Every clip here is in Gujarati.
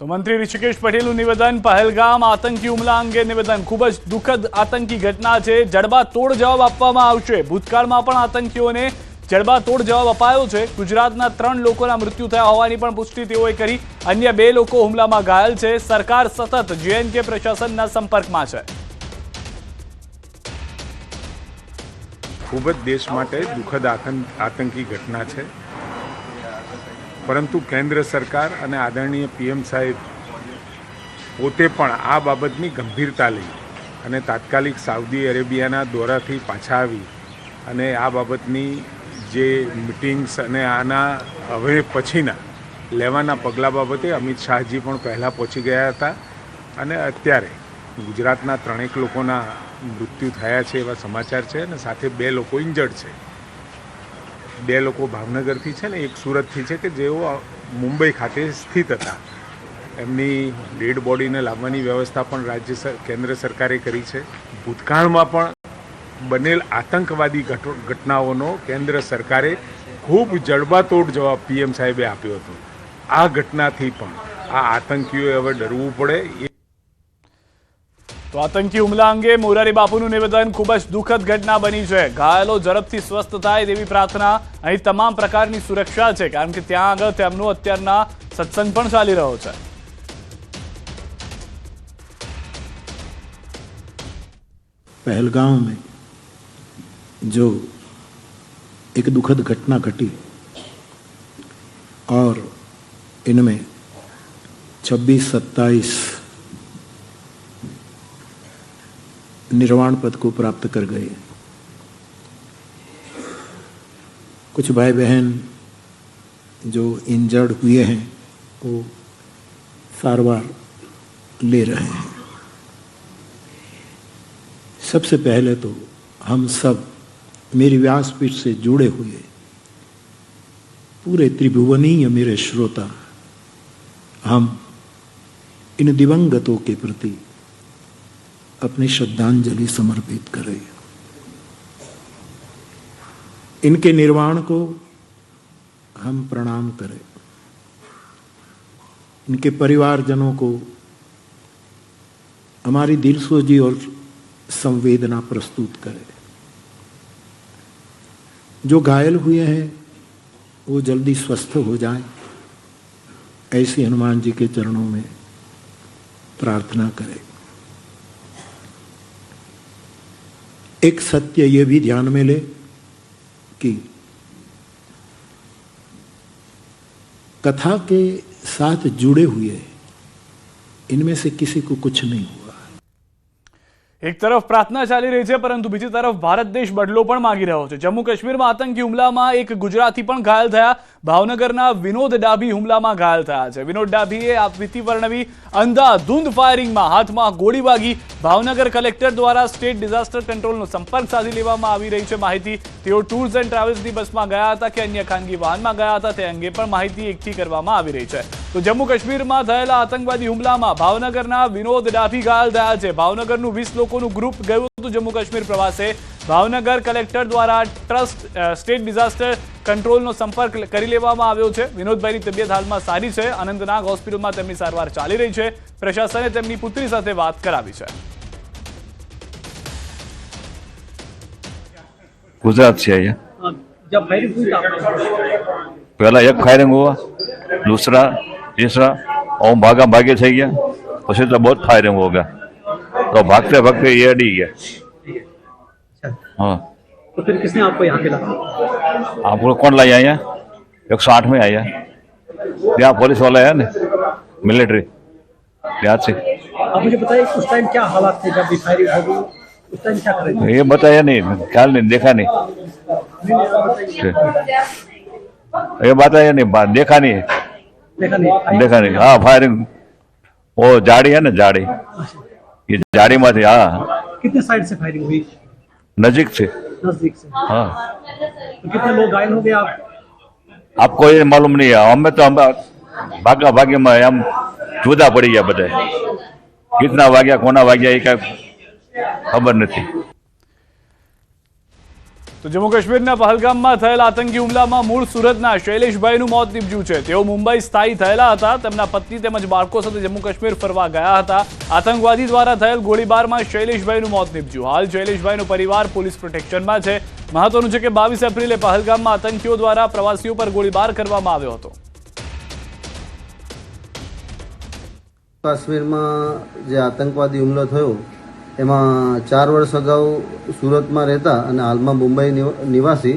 તો મંત્રી ઋષિકેશ પટેલનું નિવેદન, પહેલગામ આતંકી હુમલા અંગે નિવેદન। ખૂબ જ દુઃખદ આતંકી ઘટના છે, જડબાતોડ જવાબ આપવામાં આવશે। ભૂતકાળમાં પણ આતંકીઓને જડબાતોડ જવાબ અપાયો છે। ગુજરાતના 3 લોકોના મૃત્યુ થયા હોવાની પણ પુષ્ટિ તેઓએ કરી। અન્ય 2 લોકો હુમલામાં ઘાયલ છે। સરકાર સતત JNK પ્રશાસનના સંપર્કમાં છે। ખૂબ જ દેશ માટે દુઃખદ આતંકી ઘટના છે, પરંતુ કેન્દ્ર સરકાર અને આદરણીય PM સાહેબ પોતે પણ આ બાબતની ગંભીરતા લઈ અને તાત્કાલિક સાઉદી અરેબિયાના દોરાથી પાછા આવી અને આ બાબતની જે મિટિંગ્સ અને આના હવે પછીના લેવાના પગલાં બાબતે અમિત શાહજી પણ પહેલાં પહોંચી ગયા હતા અને અત્યારે ગુજરાતના 3 લોકોના મૃત્યુ થયા છે એવા સમાચાર છે અને સાથે 2 લોકો ઇન્જર્ડ છે। 2 લોકો ભાવનગરથી છે ને એક સુરતથી છે કે જેઓ મુંબઈ ખાતે સ્થિત હતા। એમની ડેડ બોડીને લાવવાની વ્યવસ્થા પણ કેન્દ્ર સરકારે કરી છે। ભૂતકાળમાં પણ બનેલ આતંકવાદી ઘટનાઓનો કેન્દ્ર સરકારે ખૂબ જડબાતોડ જવાબ PM સાહેબે આપ્યો હતો। આ ઘટનાથી પણ આ આતંકીઓએ હવે ડરવું પડે। તો આતંકી હુમલા અંગે મોરારી બાપુનું નિવેદન, ખૂબ જ દુઃખદ ઘટના બની છે। ઘાયલો ઝડપથી સ્વસ્થ થાય તેવી પ્રાર્થના। અહીં તમામ પ્રકારની સુરક્ષા છે, કારણ કે ત્યાં આગળ તેમનો અત્યારના સત્સંગ પણ ચાલી રહ્યો છે। पहलगाम में जो एक दुखद घटना घटी और इनमें 26-27 निर्वाण पद को प्राप्त कर गए। कुछ भाई बहन जो इंजर्ड हुए हैं वो सारवार ले रहे हैं। सबसे पहले तो हम सब मेरी व्यासपीठ से जुड़े हुए पूरे त्रिभुवनीय मेरे श्रोता, हम इन दिवंगतों के प्रति अपनी श्रद्धांजलि समर्पित करें। इनके निर्वाण को हम प्रणाम करें। इनके परिवारजनों को हमारी दिलसोजी और संवेदना प्रस्तुत करें। जो घायल हुए हैं वो जल्दी स्वस्थ हो जाएं, ऐसी हनुमान जी के चरणों में प्रार्थना करें। एक सत्य ये भी ध्यान में ले कि कथा के साथ जुड़े हुए इनमें से किसी को कुछ नहीं हुआ। એક તરફ પ્રાર્થના ચાલી રહી છે, પરંતુ બીજી તરફ ભારત દેશ બદલો પણ માંગી રહ્યો છે। જમ્મુ કાશ્મીરમાં આતંકી હુમલામાં એક ગુજરાતી પણ ઘાયલ થયા। ભાવનગરના વિનોદ ડાભી હુમલામાં ઘાયલ થયા છે। વિનોદ ડાભીએ આપવીતી વર્ણવી અંધાધૂંધ ફાયરિંગમાં હાથમાં ગોળી વાગી। ભાવનગર કલેક્ટર દ્વારા સ્ટેટ ડિઝાસ્ટર કંટ્રોલનો સંપર્ક સાધી લેવામાં આવી રહી છે માહિતી। તેઓ ટૂર્સ એન્ડ ટ્રાવેલ્સની બસમાં ગયા હતા કે અન્ય ખાનગી વાહનમાં ગયા હતા તે અંગે પણ માહિતી એકઠી કરવામાં આવી રહી છે। તો જમ્મુ કાશ્મીરમાં થયેલા આતંકવાદી હુમલામાં ભાવનગરના વિનોદ ડાભી ઘાયલ થયા છે। ભાવનગરનું 20 લોકોનું ગ્રુપ ગયું હતું જમ્મુ કાશ્મીર પ્રવાસે। ભાવનગર કલેક્ટર દ્વારા સ્ટેટ ડિઝાસ્ટર કંટ્રોલનો સંપર્ક કરી લેવામાં આવ્યો છે। વિનોદભાઈની તબિયત હાલમાં સારી છે। અનંતનાગ હોસ્પિટલમાં તેમની સારવાર ચાલી રહી છે। પ્રશાસને તેમની પુત્રી સાથે વાત કરાવી છે। गुजरात से आया। जब फायरिंग हुई पहला एक फायरिंग हुआ, दूसरा तीसरा और भागा भागे थे गया, उसी तो बहुत फायरिंग हो गया, तो भागते भागते ये अड़ी गया। हाँ, तो फिर किसने आपको यहाँ पे लाया? आपको कौन लाया यहाँ? 108 में आया। यहाँ पुलिस वाला है ना, मिलिट्री यहाँ से। आप मुझे बताइए उस टाइम क्या हालात थे जब फायरिंग हो गई? उस टाइम क्या कर रहे थे? ये बताया नहीं, ख्याल नहीं, देखा नहीं। ये बताया नहीं, देखा नहीं। देखा नहीं। हाँ, फायरिंग वो जाड़ी है ना, जाड़ी, ये जाड़ी में थी। हाँ, कितने साइड से फायरिंग हुई? नजीक से। नजदीक से। हाँ, तो कितने लोग घायल हो गए? आपको ये मालूम नहीं है। हमें तो हम भागा भागी में हम जुदा पड़ी गया बताए, कितना वाग्या कोना वाग्या ये क्या खबर नहीं। તો જમ્મુ કાશ્મીરના પહલગામમાં થયેલા આતંકી હુમલામાં મૂળ સુરતના શૈલેષભાઈનું મોત નીપજ્યું છે. તેઓ મુંબઈ સ્થાયી થયેલા હતા. તેમના પત્ની તેમજ બાળકો સાથે જમ્મુ કાશ્મીર ફરવા ગયા હતા. આતંકવાદી દ્વારા થયેલ ગોળીબારમાં શૈલેષભાઈનું મોત નીપજ્યું. હાલ શૈલેષભાઈનો પરિવાર પોલીસ પ્રોટેક્શનમાં છે. મહત્વનું છે કે 22 એપ્રિલે પહલગામમાં આતંકીઓ દ્વારા પ્રવાસીઓ પર ગોળીબાર કરવામાં આવ્યો હતો. કાશ્મીરમાં જે આતંકવાદી હુમલો થયો એમાં 4 વર્ષ અગાઉ સુરતમાં રહેતા અને હાલમાં મુંબઈ નિવાસી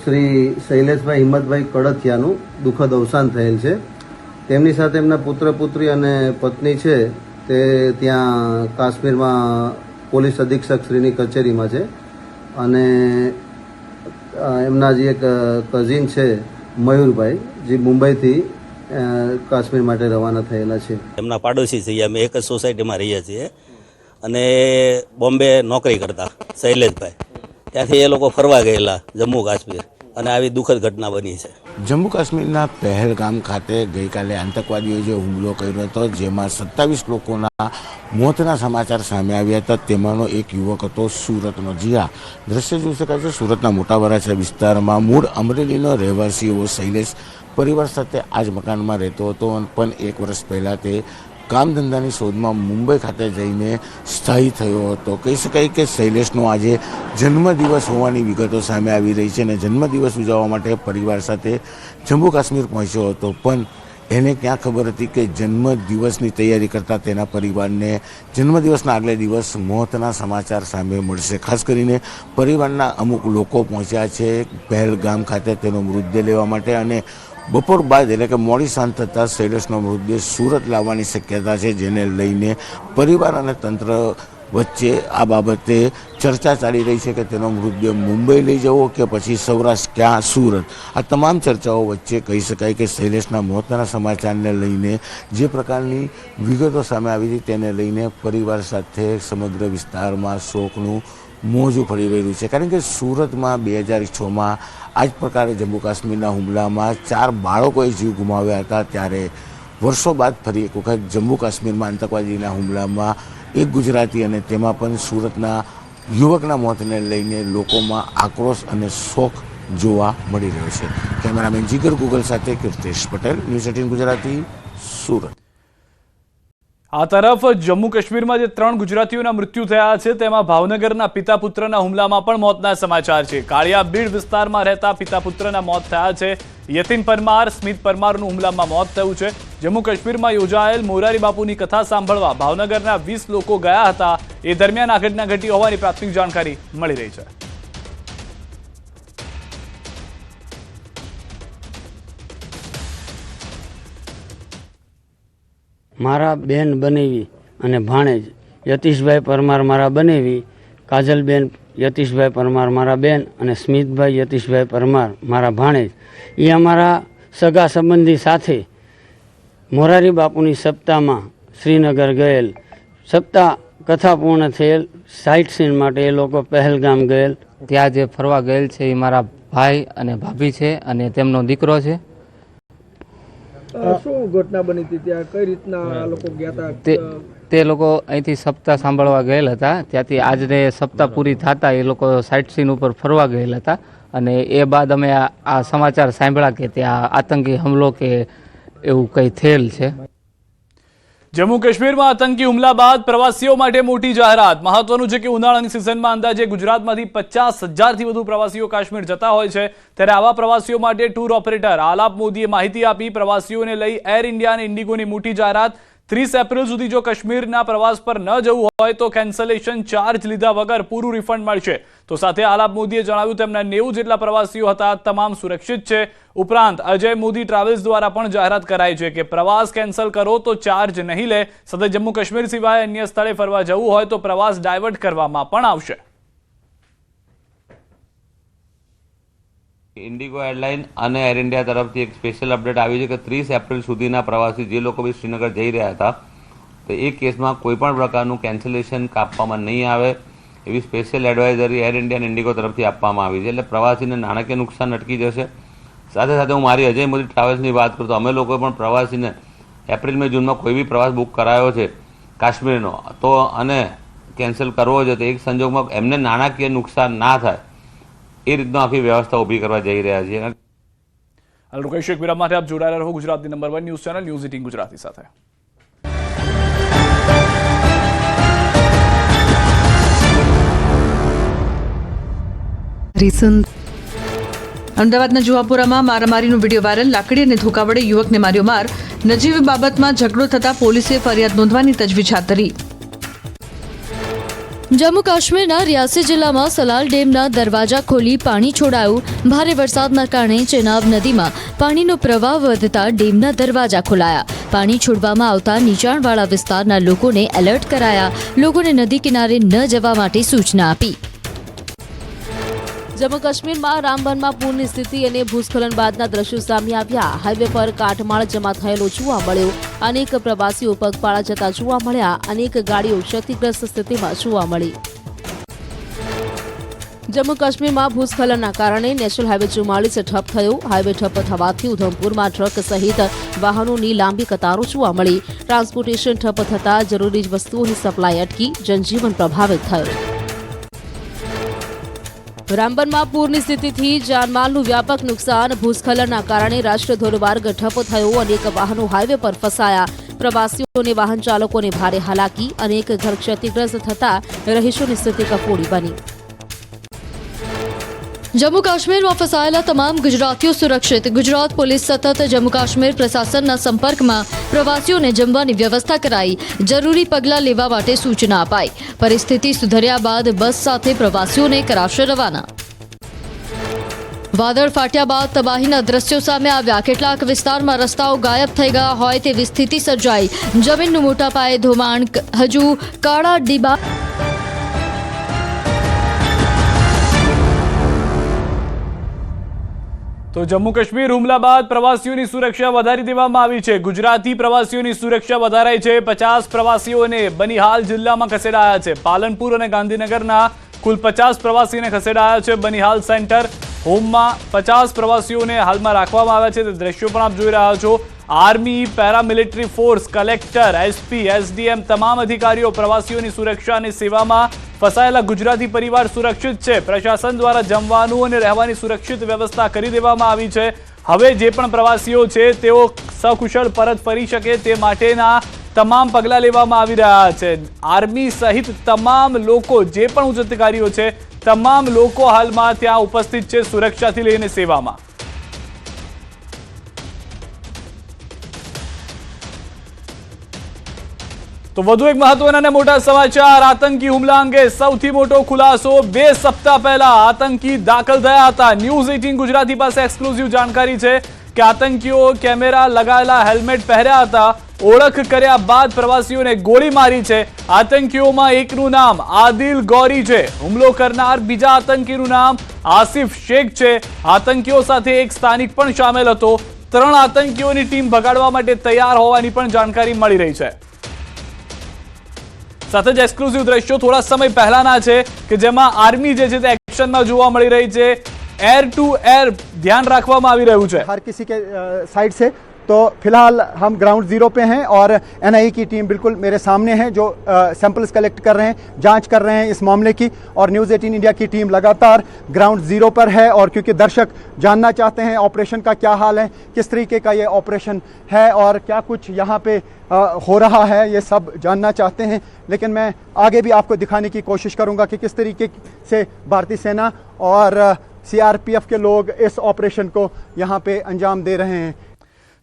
શ્રી શૈલેષભાઈ હિંમતભાઈ કડથિયાનું દુઃખદ અવસાન થયેલ છે. તેમની સાથે એમના પુત્ર પુત્રી અને પત્ની છે તે ત્યાં કાશ્મીરમાં પોલીસ અધિક્ષક શ્રીની કચેરીમાં છે અને એમના જે એક કઝિન છે મયુરભાઈ જે મુંબઈથી કાશ્મીર માટે રવાના થયેલા છે. એમના પાડોશી છીએ, અમે એક જ સોસાયટીમાં રહીએ છીએ અને બોમ્બે નોકરી કરતા શૈલેષભાઈ. ત્યાંથી એ લોકો ફરવા ગયેલા જમ્મુ કાશ્મીર અને આવી દુઃખદ ઘટના બની છે. જમ્મુ કાશ્મીરના પહેલગામ ખાતે ગઈકાલે આતંકવાદીઓએ જે હુમલો કર્યો હતો જેમાં 27 લોકોના મોતના સમાચાર સામે આવ્યા હતા. તેમાંનો એક યુવક હતો સુરતનો. જી હા, દ્રશ્ય જોઈ શકાય છે સુરતના મોટા વરાછા વિસ્તારમાં મૂળ અમરેલીનો રહેવાસી એવો શૈલેષ પરિવાર સાથે આ જ મકાનમાં રહેતો હતો. પણ 1 વર્ષ પહેલાં તે કામ ધંધાની શોધમાં મુંબઈ ખાતે જઈને સ્થાયી થયો હતો. કહી શકાય કે શૈલેષનો આજે જન્મદિવસ હોવાની વિગતો સામે આવી રહી છે અને જન્મદિવસ ઉજવવા માટે પરિવાર સાથે જમ્મુ કાશ્મીર પહોંચ્યો હતો. પણ એને ક્યાં ખબર હતી કે જન્મદિવસની તૈયારી કરતાં તેના પરિવારને જન્મદિવસના આગલે દિવસ મોતના સમાચાર સામે મળશે. ખાસ કરીને પરિવારના અમુક લોકો પહોંચ્યા છે પહેલગામ ખાતે તેનો મૃતદેહ લેવા માટે અને બપોર બાદ એટલે કે મોડી સાંજ થતાં શૈલેષનો મૃતદેહ સુરત લાવવાની શક્યતા છે, જેને લઈને પરિવાર અને તંત્ર વચ્ચે આ બાબતે ચર્ચા ચાલી રહી છે કે તેનો મૃતદેહ મુંબઈ લઈ જવો કે પછી સૌરાષ્ટ્ર ક્યાં સુરત. આ તમામ ચર્ચાઓ વચ્ચે કહી શકાય કે શૈલેષના મોતના સમાચારને લઈને જે પ્રકારની વિગતો સામે આવી હતી તેને લઈને પરિવાર સાથે સમગ્ર વિસ્તારમાં શોકનું મોજું ફરી રહ્યું છે. કારણ કે સુરતમાં 2006માં આ જ પ્રકારે જમ્મુ કાશ્મીરના હુમલામાં 4 બાળકોએ જીવ ગુમાવ્યા હતા. ત્યારે વર્ષો બાદ ફરી એક વખત જમ્મુ કાશ્મીરમાં આતંકવાદીના હુમલામાં એક ગુજરાતી અને તેમાં પણ સુરતના યુવકના મોતને લઈને લોકોમાં આક્રોશ અને શોક જોવા મળી રહ્યો છે. કેમેરામેન જીગર ગુગલ સાથે કીર્તેશ પટેલ, ન્યૂઝ 18 ગુજરાતી, સુરત. આ તરફ જમ્મુ કાશ્મીરમાં જે 3 ગુજરાતીઓના મૃત્યુ થયા છે તેમાં ભાવનગરના પિતા પુત્રના હુમલામાં પણ મોતના સમાચાર છે. કાળિયા બીડ વિસ્તારમાં રહેતા પિતા પુત્રના મોત થયા છે. યતિન પરમાર, સ્મિત પરમારનું હુમલામાં મોત થયું છે. જમ્મુ કાશ્મીરમાં યોજાયેલ મોરારી બાપુની કથા સાંભળવા ભાવનગરના 20 લોકો ગયા હતા. એ દરમિયાન આ ઘટના ઘટી હોવાની પ્રાથમિક જાણકારી મળી રહી છે. મારા બેન બનેવી અને ભાણેજ યતીશભાઈ પરમાર મારા બનેવી, કાજલબેન યતીશભાઈ પરમાર મારા બેન અને સ્મિતભાઈ યતીશભાઈ પરમાર મારા ભાણેજ એ અમારા સગા સંબંધી સાથે મોરારી બાપુની સપ્તાહમાં શ્રીનગર ગયેલ. સપ્તાહ કથા પૂર્ણ થયેલ સાઇટ સીન માટે એ લોકો પહેલગામ ગયેલ. ત્યાં જે ફરવા ગયેલ છે એ મારા ભાઈ અને ભાભી છે અને તેમનો દીકરો છે. શું ઘટના બની હતી ત્યાં, કઈ રીતના આ લોકો ગયા હતા? તે લોકો અહીંથી સપ્તાહ સાંભળવા ગયેલા હતા. ત્યાંથી આજને સપ્તાહ પૂરી થતા એ લોકો સાઇટ સીન ઉપર ફરવા ગયેલા હતા અને એ બાદ અમે આ સમાચાર સાંભળ્યા કે ત્યાં આતંકી હુમલો કે એવું કંઈ થયેલ છે. જમ્મુ કાશ્મીરમાં આતંકી હુમલા બાદ પ્રવાસીઓ માટે મોટી જાહેરાત. મહત્વનું છે કે ઉનાળાની સિઝનમાં અંદાજે ગુજરાતમાંથી 50,000થી વધુ પ્રવાસીઓ કાશ્મીર જતા હોય છે. ત્યારે આવા પ્રવાસીઓ માટે ટૂર ઓપરેટર આલાપ મોદીએ માહિતી આપી. પ્રવાસીઓને લઈ એર ઇન્ડિયા અને ઇન્ડિગોની મોટી જાહેરાત. 30 એપ્રિલ સુધી જો કાશ્મીરના પ્રવાસ પર ન જવું હોય તો કેન્સલેશન ચાર્જ લીધા વગર પૂરું રિફંડ મળશે. તો સાથે આલાપ મોદીએ જણાવ્યું તેમના 90 જેટલા પ્રવાસીઓ હતા, તમામ સુરક્ષિત છે. ઉપરાંત અજય મોદી ટ્રાવેલ્સ દ્વારા પણ જાહેરાત કરાઈ છે કે પ્રવાસ કેન્સલ કરો તો ચાર્જ નહીં લે. સાથે જમ્મુ કાશ્મીર સિવાય અન્ય સ્થળે ફરવા જવું હોય તો પ્રવાસ ડાયવર્ટ કરવામાં પણ આવશે. ઇન્ડિગો એરલાઇન અને એર ઇન્ડિયા તરફથી એક સ્પેશિયલ અપડેટ આવી છે કે 30 એપ્રિલ સુધીના પ્રવાસી જે લોકો બી શ્રીનગર જઈ રહ્યા હતા તો એ કેસમાં કોઈપણ પ્રકારનું કેન્સલેશન કાપવામાં નહીં આવે એવી સ્પેશિયલ એડવાઇઝરી એર ઇન્ડિયા અને ઇન્ડિગો તરફથી આપવામાં આવી છે. એટલે પ્રવાસીને નાણાકીય નુકસાન અટકી જશે. સાથે સાથે હું મારી અજય મોદી ટ્રાવેલ્સની વાત કરું તો અમે લોકોએ પણ પ્રવાસીને એપ્રિલ મે જૂનમાં કોઈ બી પ્રવાસ બુક કરાયો છે કાશ્મીરનો તો અને કેન્સલ કરવો છે તો એક સંજોગમાં એમને નાણાકીય નુકસાન ના થાય એ રીતનો આખી વ્યવસ્થા ઊભી કરવા જઈ રહ્યા છીએ. હાલ રોકેશ એક વિરામ માટે આપ જોડાયેલા રહો ગુજરાતની number 1 news channel news 18 Gujarati સાથે. અમદાવાદના જુહાપુરામાં મારામારીનો વિડીયો વાયરલ. લાકડી અને ધોકા વડે યુવકને માર્યો માર. નજીવી બાબતમાં ઝઘડો થતા પોલીસે ફરિયાદ નોંધવાની તજવીજ હાથ ધરી. જમ્મુ કાશ્મીરના રિયાસી જિલ્લામાં સલાલ ડેમના દરવાજા ખોલી પાણી છોડાયું. ભારે વરસાદના કારણે ચેનાબ નદીમાં પાણીનો પ્રવાહ વધતા ડેમના દરવાજા ખોલાયા. પાણી છોડવામાં આવતા નીચાણવાળા વિસ્તારના લોકોને એલર્ટ કરાયા. લોકોને નદી કિનારે ન જવા માટે સૂચના આપી. જમ્મુ કાશ્મીરમાં રામબનમાં પૂરની સ્થિતિ અને ભૂસ્ખલન બાદના દ્રશ્યો સામે આવ્યા. હાઈવે પર કાટમાળ જમા થયેલો જોવા મળ્યો. અનેક પ્રવાસીઓ પગપાળા જતા જોવા મળ્યા. અનેક ગાડીઓ ક્ષતિગ્રસ્ત સ્થિતિમાં જોવા મળી. જમ્મુ કાશ્મીરમાં ભૂસ્ખલનના કારણે નેશનલ હાઈવે 44 ઠપ થયો. હાઈવે ઠપ થવાથી ઉધમપુરમાં ટ્રક સહિત વાહનોની લાંબી કતારો જોવા મળી. ટ્રાન્સપોર્ટેશન ઠપ થતાં જરૂરી વસ્તુઓની સપ્લાય અટકી. જનજીવન પ્રભાવિત થયું. રામબનમાં પૂરની સ્થિતિથી જાનમાલનું વ્યાપક નુકસાન. ભૂસ્ખલનના કારણે રાષ્ટ્રીય ધોરીમાર્ગ ઠપ થયો. અનેક વાહનો હાઈવે પર ફસાયા. પ્રવાસીઓ અને વાહન ચાલકોને ભારે હાલાકી. અનેક ઘર ક્ષતિગ્રસ્ત થતા રહીશોની સ્થિતિ કફોડી બની. જમ્મુ કાશ્મીરમાં ફસાયેલા તમામ ગુજરાતીઓ સુરક્ષિત. ગુજરાત પોલીસ સતત જમ્મુ કાશ્મીર પ્રશાસનના સંપર્કમાં. પ્રવાસીઓને જમવાની વ્યવસ્થા કરાઈ. જરૂરી પગલાં લેવા માટે સૂચના અપાઈ. પરિસ્થિતિ સુધર્યા બાદ બસ સાથે પ્રવાસીઓને કરાશે રવાના. વાદળ ફાટ્યા બાદ તબાહીના દ્રશ્યો સામે આવ્યા. કેટલાક વિસ્તારમાં રસ્તાઓ ગાયબ થઈ ગયા હોય તેવી સ્થિતિ સર્જાઈ. જમીનનું મોટા પાયે ધોવાણ. હજુ કાળા ડીબા. તો જમ્મુ કાશ્મીર હુમલા બાદ પ્રવાસીઓની સુરક્ષા વધારી દેવામાં આવી છે. ગુજરાતી પ્રવાસીઓની સુરક્ષા વધારાઈ છે. 50 પ્રવાસીઓને બનિહાલ જિલ્લામાં ખસેડાયા છે. પાલનપુર અને ગાંધીનગરના કુલ 50 પ્રવાસીઓને ખસેડાયા છે બનિહાલ સેન્ટર હોમમાં. 50 પ્રવાસીઓને હાલમાં રાખવામાં આવ્યા છે. તે દ્રશ્યો પણ આપ જોઈ રહ્યા છો. Army, paramilitary force, collector, SP, SDM તમામ અધિકારીઓ પ્રવાસીઓની સુરક્ષા અને સેવામાં. ફસાયેલા ગુજરાતી પરિવાર સુરક્ષિત છે. પ્રશાસન દ્વારા જમવાનું અને રહેવાની સુરક્ષિત વ્યવસ્થા કરી દેવામાં આવી છે. હવે જે પણ પ્રવાસીઓ છે તેઓ સકુશળ પરત ફરી શકે તે માટેના તમામ પગલાં લેવામાં આવી રહ્યા છે. આર્મી સહિત તમામ લોકો, જે પણ ઉચ્ચ અધિકારીઓ છે, તમામ લોકો હાલમાં ત્યાં ઉપસ્થિત છે સુરક્ષાથી લઈને સેવામાં. તો વધુ એક મહત્વના અને મોટા સમાચાર. આતંકી હુમલા અંગે સૌથી મોટો ખુલાસો. 2 સપ્તાહ પહેલા આતંકી દાખલ થયા હતા. ન્યૂઝ 18 ગુજરાતી પાસે એક્સક્લુઝિવ જાણકારી છે કે આતંકીઓ કેમેરા લગાવેલા હેલ્મેટ પહેર્યા હતા. ઓળખ કર્યા બાદ પ્રવાસીઓને ગોળી મારી છે. આતંકીઓમાં એકનું નામ આદિલ ગૌરી છે. હુમલો કરનાર બીજા આતંકીનું નામ આસિફ શેખ છે. આતંકીઓ સાથે એક સ્થાનિક પણ સામેલ હતો. 3 આતંકીઓની ટીમ ભગાડવા માટે તૈયાર હોવાની પણ જાણકારી મળી રહી છે. સાથે જ એક્સક્લુઝિવ દ્રશ્યો થોડા સમય પહેલાના છે કે જેમાં આર્મી જે છે તે એક્શનમાં જોવા મળી રહી છે. एयर टू एयर ध्यान रखवामां आवी रह्युं छे हर किसी के साइड से। तो फिलहाल हम ग्राउंड जीरो पे हैं और एनआईए की टीम बिल्कुल मेरे सामने है जो सैंपल्स कलेक्ट कर रहे हैं, जांच कर रहे हैं इस मामले की। और न्यूज़ 18 इंडिया की टीम लगातार ग्राउंड जीरो पर है और क्योंकि दर्शक जानना चाहते हैं ऑपरेशन का क्या हाल है, किस तरीके का ये ऑपरेशन है और क्या कुछ यहाँ पे हो रहा है, ये सब जानना चाहते हैं। लेकिन मैं आगे भी आपको दिखाने की कोशिश करूँगा कि किस तरीके से भारतीय सेना और सीआरपीएफ के लोग इस ऑपरेशन को यहाँ पे अंजाम दे रहे हैं।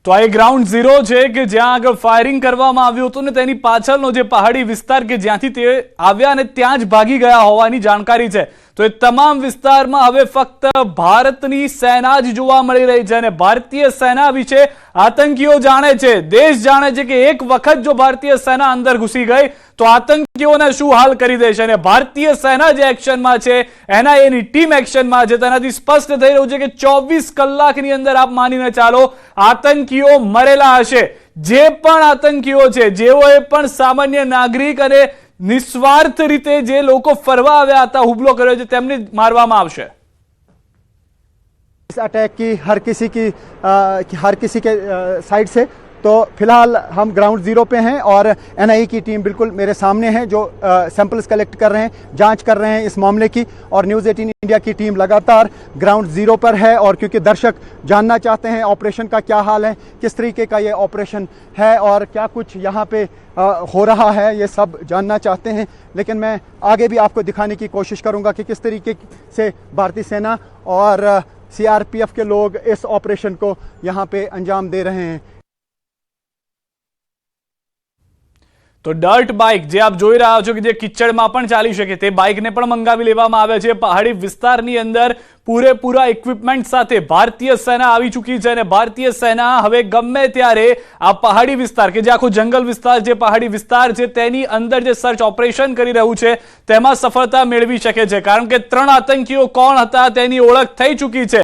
तो आ ग्राउंड जीरो है कि ज्यां आगे फायरिंग करवामां आव्युं हतुं ने तेनी पाछळनो जे पहाड़ी विस्तार के ज्यांथी ते आव्या ने त्यां ज भागी गया होवानी जानकारी छे। तो ये तमाम विस्तारमां हवे फक्त भारतनी सेना ज जोवा मळी रही छे अने भारतीय सेना विषे आतंकीओ जाणे छे, देश जाणे छे कि एक वखत जो भारतीय सेना अंदर घुसी गई तो आतंकीओने शुं हाल करी देशे। अने भारतीय सेना जे एक्शनमां छे, एनआईए नी टीम एक्शनमां छे, तेनाथी स्पष्ट थई रह्युं छे कि 24 कलाकनी अंदर आप मानीने चालो आतंकीओ मरेला हशे। जे पण आतंकीओ छे, जेओए पण सामान्य नागरिक अने निस्वार्थ रीते जे लोको फरवा आव्या हता, हुमलो कर्यो छे, तेमने मारवामां आवशे। इस अटैक की हर किसी के साइड से। तो फिलहाल हम ग्राउंड जीरो पे हैं और एनआईए की टीम बिल्कुल मेरे सामने है जो सैंपल्स कलेक्ट कर रहे हैं, जांच कर रहे हैं इस मामले की। और न्यूज़ 18 इंडिया की टीम लगातार ग्राउंड जीरो पर है और क्योंकि दर्शक जानना चाहते हैं ऑपरेशन का क्या हाल है, किस तरीके का ये ऑपरेशन है और क्या कुछ यहाँ पे हो रहा है, ये सब जानना चाहते हैं। लेकिन मैं आगे भी आपको दिखाने की कोशिश करूँगा कि किस तरीके से भारतीय सेना और सीआरपीएफ के लोग इस ऑपरेशन को यहाँ पे अंजाम दे रहे हैं। તો ડર્ટ બાઇક જે આપ જોઈ રહ્યા છો કે જે કિચડમાં પણ ચાલી શકે તે બાઇકને પણ મંગાવી લેવામાં આવે છે। પહાડી વિસ્તારની અંદર પૂરેપૂરા ઇક્વિપમેન્ટ સાથે ભારતીય સેના આવી ચૂકી છે અને ભારતીય સેના હવે ગમે ત્યારે આ પહાડી વિસ્તાર કે જે આખો જંગલ વિસ્તાર જે પહાડી વિસ્તાર છે તેની અંદર જે સર્ચ ઓપરેશન કરી રહ્યું છે તેમાં સફળતા મેળવી શકે છે, કારણ કે 3 આતંકીઓ કોણ હતા તેની ઓળખ થઈ ચૂકી છે।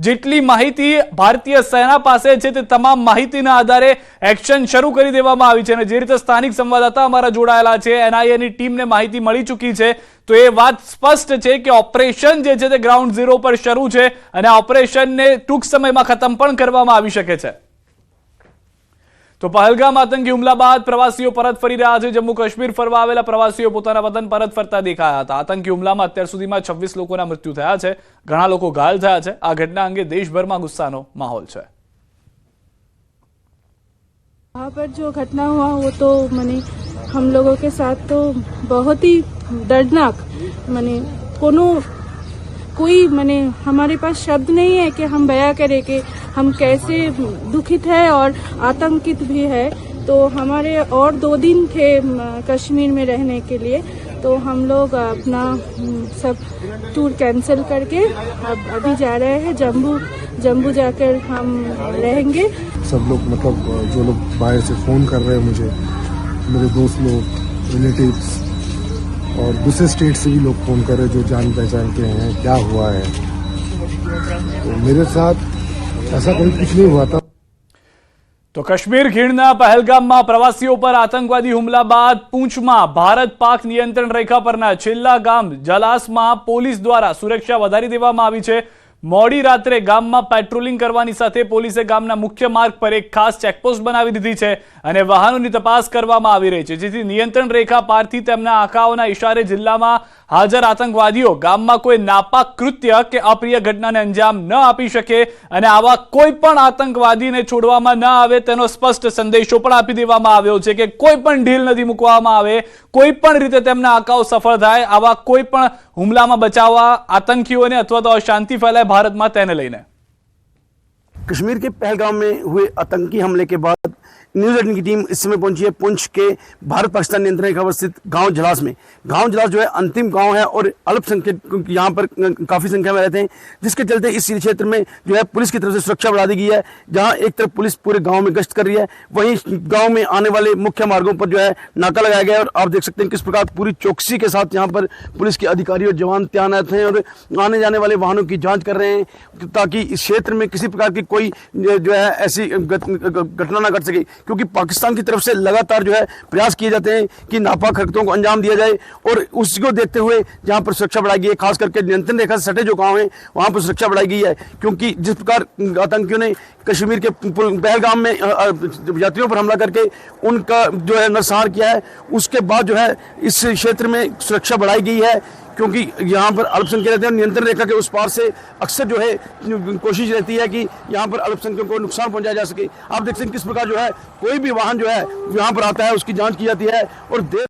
જેટલી માહિતી ભારતીય સેના પાસે છે તે તમામ માહિતીના આધારે એક્શન શરૂ કરી દેવામાં આવી છે અને જે રીતે સ્થાનિક સંવાદદાતા અમારા જોડાયેલા છે, એનઆઈએની ટીમને માહિતી મળી ચૂકી છે, તો એ વાત સ્પષ્ટ છે કે ઓપરેશન જે છે તે ગ્રાઉન્ડ ઝીરો પર શરૂ છે અને આ ઓપરેશનને ટૂંક સમયમાં ખતમ પણ કરવામાં આવી શકે છે। તો પહલગામ આતંકી હુમલા બાદ પ્રવાસીઓ પરત ફરી રહ્યા છે। જમ્મુ કાશ્મીર ફરવા આવેલા પ્રવાસીઓ પોતાના વતન પરત ફરતા દેખાયા હતા। આતંકી હુમલામાં અત્યાર સુધીમાં 26 લોકોના મૃત્યુ થયા છે, ઘણા લોકો ઘાયલ થયા છે। આ ઘટના અંગે દેશભરમાં ગુસ્સાનો माहौल છે। वहाँ पर जो घटना हुआ वो तो माने हम लोगों के साथ तो बहुत ही दर्दनाक, माने कोई माने हमारे पास शब्द नहीं है कि हम बयां करें कि हम कैसे दुखित है और आतंकित भी है। तो हमारे और 2 दिन थे कश्मीर में रहने के लिए, तो हम लोग अपना सब टूर कैंसिल करके अब अभी जा रहे हैं जम्मू जाकर हम रहेंगे। सब लोग मतलब जो लोग बाहर से फ़ोन कर रहे हैं मुझे, मेरे दोस्त लोग, रिलेटिव्स और दूसरे स्टेट से भी लोग फ़ोन कर रहे हैं जो जान पहचान के हैं, क्या हुआ है। तो मेरे साथ ऐसा कभी कुछ नहीं हुआ था। તો કાશ્મીર ખીણના પહેલગામમાં પ્રવાસીઓ પર આતંકવાદી હુમલા બાદ પૂંછમાં ભારત પાક નિયંત્રણ રેખા પરના છેલ્લા ગામ જલાસમાં પોલીસ દ્વારા સુરક્ષા વધારી દેવામાં આવી છે। મોડી રાત્રે ગામમાં પેટ્રોલિંગ કરવાની સાથે પોલીસે ગામના મુખ્ય માર્ગ પર એક ખાસ ચેકપોસ્ટ બનાવી દીધી છે અને વાહનોની તપાસ કરવામાં આવી રહી છે, જેથી નિયંત્રણ રેખા પારથી તેમના આંકાઓના ઇશારે જિલ્લામાં હાજર આતંકવાદીઓ ગામમાં કોઈ નાપાક કૃત્ય કે અપ્રિય ઘટનાને અંજામ ન આપી શકે અને આવા કોઈ પણ આતંકવાદીને છોડવામાં ન આવે તેનો સ્પષ્ટ સંદેશો પણ આપી દેવામાં આવ્યો છે કે કોઈ પણ ઢીલ નથી મૂકવામાં આવે, કોઈ પણ રીતે તેમના આંકાઓ સફળ થાય, આવા કોઈ પણ હુમલામાં બચાવવા આતંકીઓને અથવા તો અશાંતિ ફેલાય भारत में तेने लेने। कश्मीर के पहलगाम में हुए आतंकी हमले के बाद न्यूज़ 18 की टीम इस समय पहुंची है पुंछ के भारत पाकिस्तान नियंत्रण रेखा पर स्थित गांव जलास में। गांव जलास जो है अंतिम गांव है और अल्पसंख्यक यहाँ पर काफ़ी संख्या में रहते हैं, जिसके चलते इस क्षेत्र में जो है पुलिस की तरफ से सुरक्षा बढ़ा दी गई है। जहाँ एक तरफ पुलिस पूरे गाँव में गश्त कर रही है, वहीं गाँव में आने वाले मुख्य मार्गों पर जो है नाका लगाया गया है और आप देख सकते हैं किस प्रकार पूरी चौकसी के साथ यहाँ पर पुलिस के अधिकारी और जवान तैनात हैं और आने जाने वाले वाहनों की जाँच कर रहे हैं ताकि इस क्षेत्र में किसी प्रकार की कोई जो है ऐसी घटना न घट सके, क्योंकि पाकिस्तान की तरफ से लगातार जो है प्रयास किए जाते हैं कि नापाक हरकतों को अंजाम दिया जाए और उसको देखते हुए जहां पर सुरक्षा बढ़ाई गई है, खास करके नियंत्रण रेखा से सटे जो गांव हैं वहां पर सुरक्षा बढ़ाई गई है। क्योंकि जिस प्रकार आतंकियों ने कश्मीर के पहलगाम में यात्रियों पर हमला करके उनका जो है नरसंहार किया है, उसके बाद जो है इस क्षेत्र में सुरक्षा बढ़ाई गई है, क्योंकि यहाँ पर अल्पसंख्यक रहते हैं। नियंत्रण रेखा के उस पार से अक्सर जो है कोशिश रहती है कि यहाँ पर अल्पसंख्यकों को नुकसान पहुंचाया जा सके। आप देख सकते हैं किस प्रकार जो है कोई भी वाहन जो है यहाँ पर आता है उसकी जांच की जाती है और